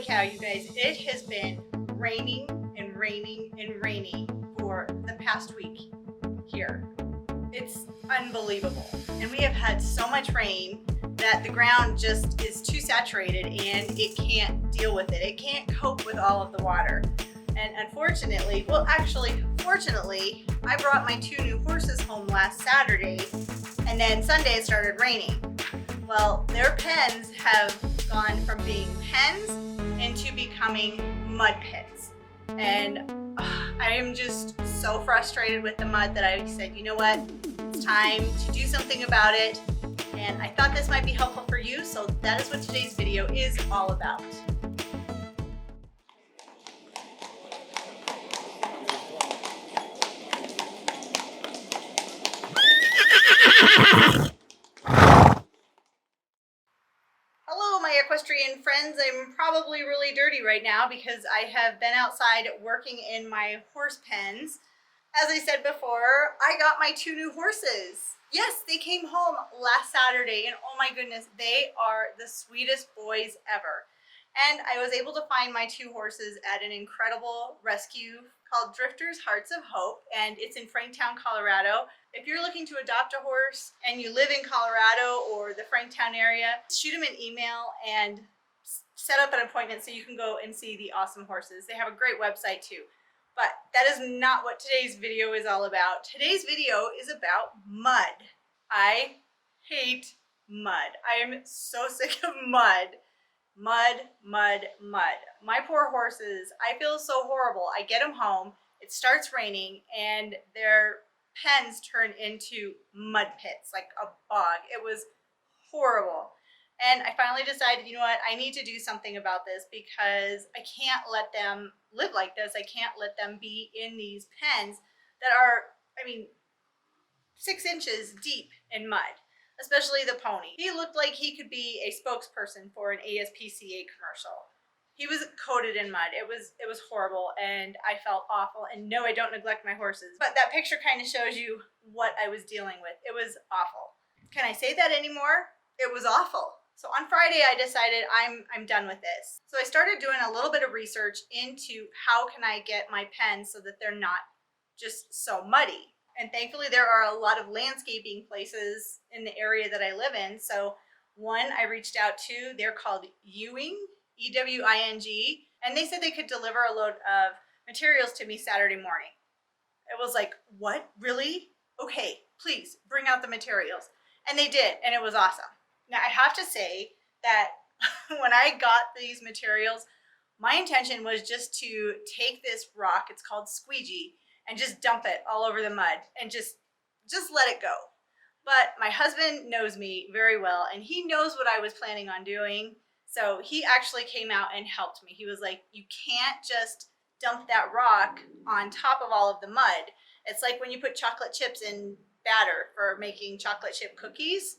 Holy cow, you guys, it has been raining and raining and raining for the past week here. It's unbelievable. And we have had so much rain that the ground just is too saturated and it can't deal with it. It can't cope with all of the water. And unfortunately, well actually, fortunately, I brought my 2 new horses home last Saturday and then Sunday it started raining. Well, their pens have gone from being pens into becoming mud pits. And I am just so frustrated with the mud that I said, you know what, it's time to do something about it. And I thought this might be helpful for you, so that is what today's video is all about. Hello, my equestrian friends. I'm probably really dirty right now because I have been outside working in my horse pens. As I said before, I got my 2 new horses. Yes, they came home last Saturday, and oh my goodness, they are the sweetest boys ever. And I was able to find my 2 horses at an incredible rescue called Drifters Hearts of Hope, and it's in Franktown, Colorado. If you're looking to adopt a horse and you live in Colorado or the Franktown area, shoot them an email and set up an appointment so you can go and see the awesome horses. They have a great website too. But that is not what today's video is all about. Today's video is about mud. I hate mud. I am so sick of mud. Mud, mud, mud. My poor horses, I feel so horrible. I get them home, it starts raining, and their pens turn into mud pits, like a bog. It was horrible. And I finally decided, you know what, I need to do something about this because I can't let them live like this. I can't let them be in these pens that are, 6 inches deep in mud, especially the pony. He looked like he could be a spokesperson for an ASPCA commercial. He was coated in mud. It was horrible and I felt awful. And no, I don't neglect my horses, but that picture kind of shows you what I was dealing with. It was awful. Can I say that anymore? It was awful. So on Friday, I decided I'm done with this. So I started doing a little bit of research into how can I get my pens so that they're not just so muddy. And thankfully, there are a lot of landscaping places in the area that I live in. So one I reached out to, they're called Ewing, E-W-I-N-G, and they said they could deliver a load of materials to me Saturday morning. It was like, what, really? Okay, please bring out the materials. And they did, and it was awesome. Now, I have to say that when I got these materials, my intention was just to take this rock, it's called squeegee, and just dump it all over the mud and just let it go. But my husband knows me very well, and he knows what I was planning on doing. So he actually came out and helped me. He was like, you can't just dump that rock on top of all of the mud. It's like when you put chocolate chips in batter for making chocolate chip cookies.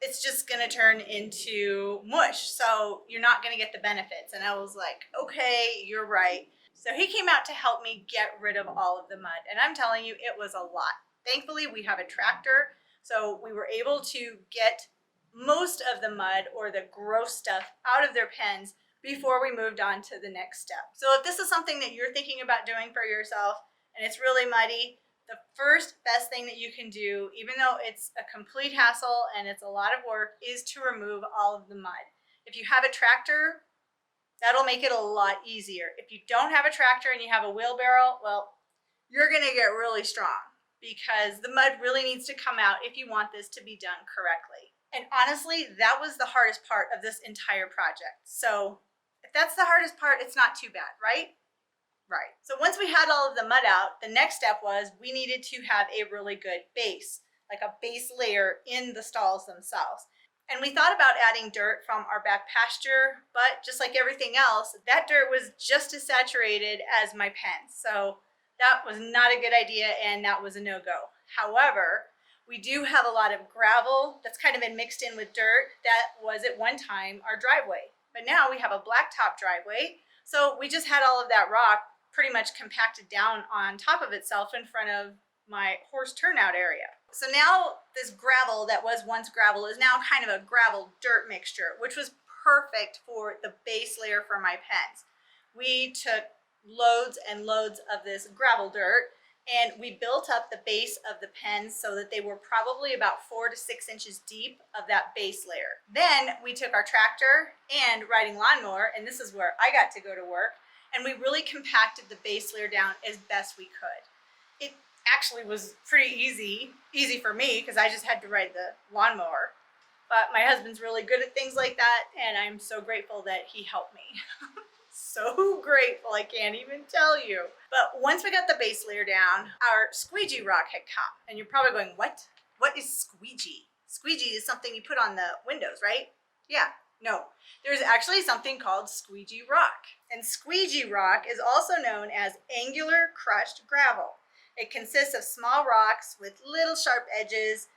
It's just gonna turn into mush, so you're not gonna get the benefits. And I was like, okay, you're right. So he came out to help me get rid of all of the mud, and I'm telling you, it was a lot. Thankfully, we have a tractor, so we were able to get most of the mud or the gross stuff out of their pens before we moved on to the next step. So if this is something that you're thinking about doing for yourself and it's really muddy, the first best thing that you can do, even though it's a complete hassle and it's a lot of work, is to remove all of the mud. If you have a tractor, that'll make it a lot easier. If you don't have a tractor and you have a wheelbarrow, well, you're gonna get really strong because the mud really needs to come out if you want this to be done correctly. And honestly, that was the hardest part of this entire project. So if that's the hardest part, it's not too bad, right? Right. So once we had all of the mud out, the next step was we needed to have a really good base, like a base layer in the stalls themselves. And we thought about adding dirt from our back pasture, but just like everything else, that dirt was just as saturated as my pens. So that was not a good idea and that was a no-go. However, we do have a lot of gravel that's kind of been mixed in with dirt that was at one time our driveway. But now we have a blacktop driveway, so we just had all of that rock pretty much compacted down on top of itself in front of my horse turnout area. So now this gravel that was once gravel is now kind of a gravel dirt mixture, which was perfect for the base layer for my pens. We took loads and loads of this gravel dirt and we built up the base of the pens so that they were probably about 4 to 6 inches deep of that base layer. Then we took our tractor and riding lawnmower, and this is where I got to go to work, and we really compacted the base layer down as best we could. It actually was pretty easy for me because I just had to ride the lawnmower. But my husband's really good at things like that, and I'm so grateful that he helped me. So grateful, I can't even tell you. But once we got the base layer down, our squeegee rock had come. And you're probably going, what? What is squeegee? Squeegee is something you put on the windows, right? Yeah, no. There's actually something called squeegee rock. And squeegee rock is also known as angular crushed gravel. It consists of small rocks with little sharp edges,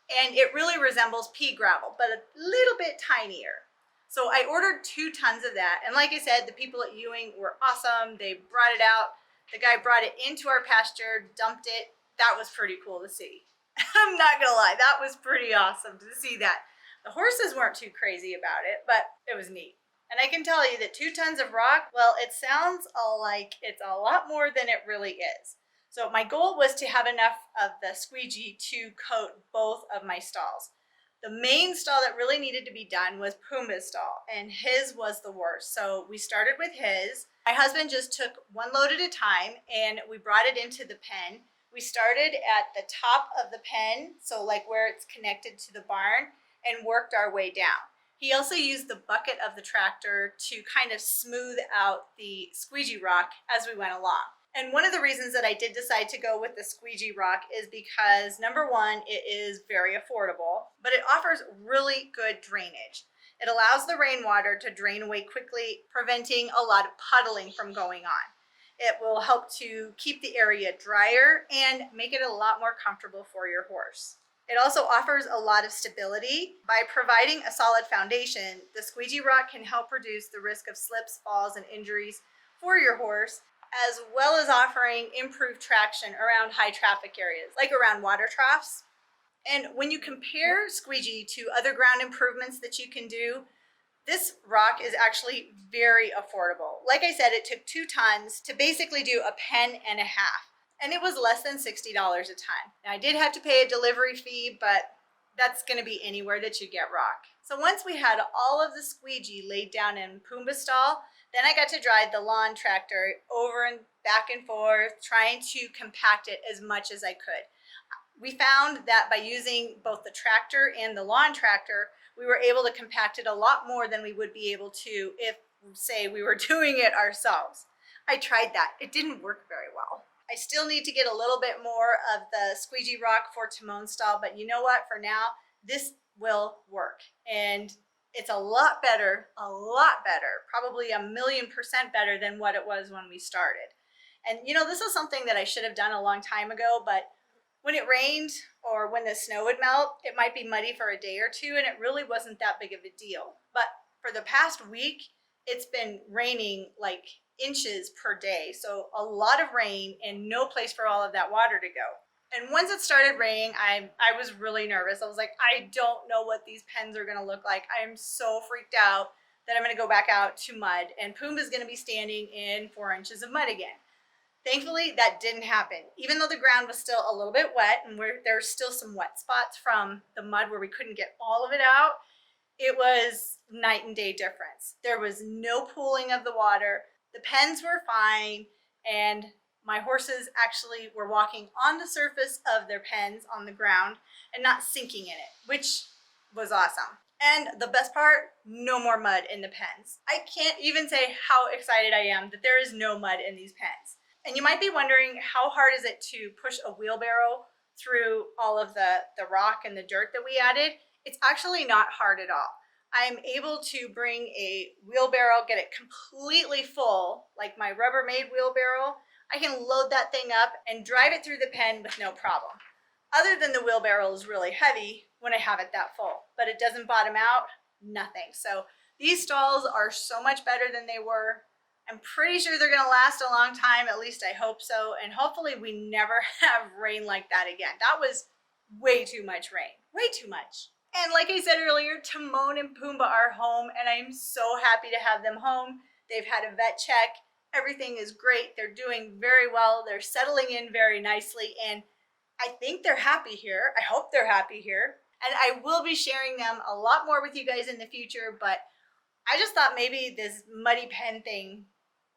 and it really resembles pea gravel, but a little bit tinier. So I ordered 2 tons of that, and like I said, the people at Ewing were awesome. They brought it out. The guy brought it into our pasture, dumped it. That was pretty cool to see. I'm not gonna lie, that was pretty awesome to see that. The horses weren't too crazy about it, but it was neat. And I can tell you that 2 tons of rock, well, it sounds like it's a lot more than it really is. So my goal was to have enough of the squeegee to coat both of my stalls. The main stall that really needed to be done was Pumbaa's stall, and his was the worst. So we started with his. My husband just took 1 load at a time and we brought it into the pen. We started at the top of the pen, so like where it's connected to the barn, and worked our way down. He also used the bucket of the tractor to kind of smooth out the squeegee rock as we went along. And one of the reasons that I did decide to go with the squeegee rock is because, number one, it is very affordable, but it offers really good drainage. It allows the rainwater to drain away quickly, preventing a lot of puddling from going on. It will help to keep the area drier and make it a lot more comfortable for your horse. It also offers a lot of stability. By providing a solid foundation, the squeegee rock can help reduce the risk of slips, falls, and injuries for your horse, as well as offering improved traction around high traffic areas, like around water troughs. And when you compare squeegee to other ground improvements that you can do, this rock is actually very affordable. Like I said, it took 2 tons to basically do a pen and a half, and it was less than $60 a ton. Now I did have to pay a delivery fee, but that's gonna be anywhere that you get rock. So once we had all of the squeegee laid down in Pumbaa's stall, then I got to drive the lawn tractor over and back and forth, trying to compact it as much as I could. We found that by using both the tractor and the lawn tractor, we were able to compact it a lot more than we would be able to if, say, we were doing it ourselves. I tried that. It didn't work very well. I still need to get a little bit more of the squeegee rock for Timon's stall, but you know what? For now, this will work. And it's a lot better, probably 1,000,000% better than what it was when we started. And you know, this is something that I should have done a long time ago, but when it rained or when the snow would melt, it might be muddy for a day or two, and it really wasn't that big of a deal. But for the past week, it's been raining like inches per day. So a lot of rain and no place for all of that water to go. And once it started raining, I was really nervous. I was like, I don't know what these pens are gonna look like. I am so freaked out that I'm gonna go back out to mud and Pumbaa's gonna be standing in 4 inches of mud again. Thankfully, that didn't happen. Even though the ground was still a little bit wet and there's still some wet spots from the mud where we couldn't get all of it out, it was night and day difference. There was no pooling of the water. The pens were fine, and my horses actually were walking on the surface of their pens on the ground and not sinking in it, which was awesome. And the best part, no more mud in the pens. I can't even say how excited I am that there is no mud in these pens. And you might be wondering, how hard is it to push a wheelbarrow through all of the rock and the dirt that we added? It's actually not hard at all. I'm able to bring a wheelbarrow, get it completely full, like my Rubbermaid wheelbarrow. I can load that thing up and drive it through the pen with no problem. Other than the wheelbarrow is really heavy when I have it that full, but it doesn't bottom out, nothing. So these stalls are so much better than they were. I'm pretty sure they're gonna last a long time, at least I hope so, and hopefully we never have rain like that again. That was way too much rain, way too much. And like I said earlier, Timon and Pumbaa are home, and I'm so happy to have them home. They've had a vet check. Everything is great. They're doing very well. They're settling in very nicely, and I think they're happy here. I hope they're happy here. And I will be sharing them a lot more with you guys in the future, but I just thought maybe this muddy pen thing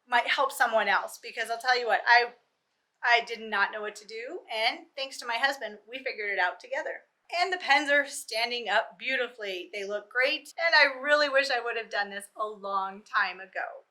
might help someone else, because I'll tell you what, I did not know what to do, and thanks to my husband, we figured it out together. And the pens are standing up beautifully. They look great, and I really wish I would have done this a long time ago.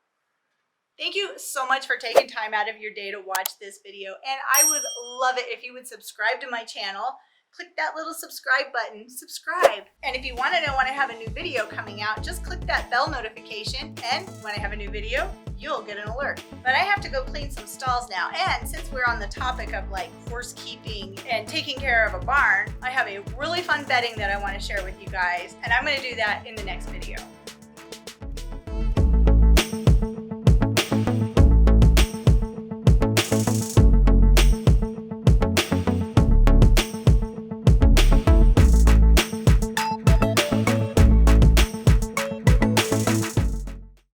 Thank you so much for taking time out of your day to watch this video, and I would love it if you would subscribe to my channel. Click that little subscribe button, subscribe. And if you want to know when I have a new video coming out, just click that bell notification, and when I have a new video, you'll get an alert. But I have to go clean some stalls now, and since we're on the topic of like horse keeping and taking care of a barn, I have a really fun bedding that I want to share with you guys, and I'm going to do that in the next video.